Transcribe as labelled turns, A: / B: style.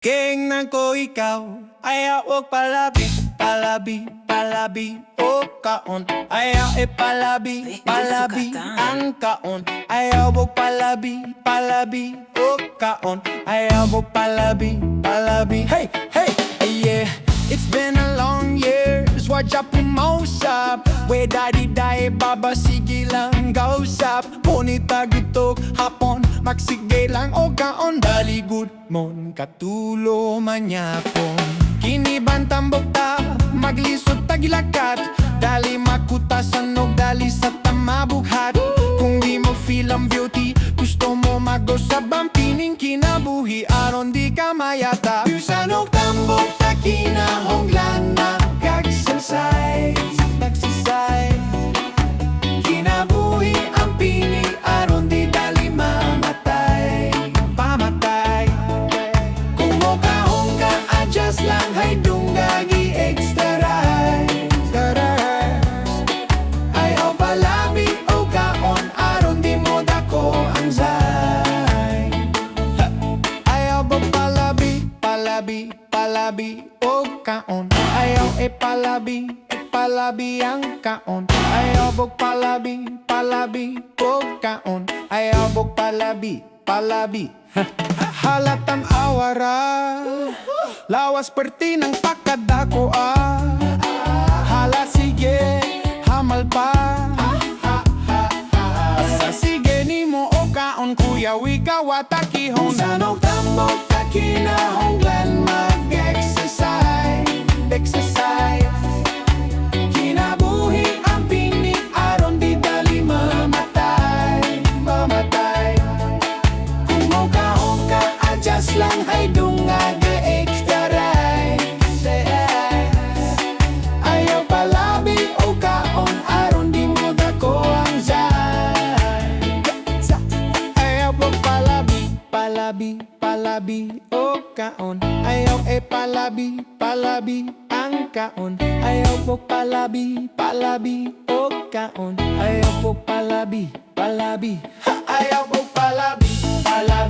A: Tingnan ko ikaw, ayaw og palabi, palabi, palabi, o kaon. Ayaw palabi,
B: Vic
A: palabi,
B: Desucatan.
A: ang kaon. Ayaw og palabi, palabi, o kaon. Ayaw og palabi, palabi. Hey, hey, yeah. It's been a long years, wadya pumausap. We daddy baba, sige lang gausap. Punita gitok hapon, magsige lang o kaon. Dali good mon, katulo manyapon. Kiniban tambok ta, maglisod tagilakat. Dali makutasan og dali sa tamabughat. Kung di mo feel ang beauty, gusto mo magosab ang pining kinabuhi. Aron di ka mayata, biusan og tambok ta kinahonglan na kag-exercise. Kinabuhi ang pining aron di dali mamatay. Pamatay. Kung mokahong ka, adjust lang hay dunggagi exterize. Ayaw palabi o kaon aron di mo dako ang zay. Ayaw ba palabi, palabi, palabi o kaon. Ayaw palabi, palabi ang kaon. Ayaw bog palabi, palabi o kaon. Ayaw bog palabi, palabi. Halatang awara, lawas perti ng pakadako hala sige, hamal pa. Sa sige ni mo o kaon kuya, wika watakihon. Sanog tambok ta kinahonglan mag-exercise. Kinabuhi ang pining aron di dali mamatay. Kung mokahong ka, adjust lang hay dungaga exterize. Ayaw palabi o kaon aron di mo dako ang zay. Ayaw po palabi, palabi, palabi o kaon. Ayaw palabi, palabi ang kaon. Ayaw po palabi, palabi o kaon. Ayaw po palabi, palabi. Ayaw po palabi, palabi.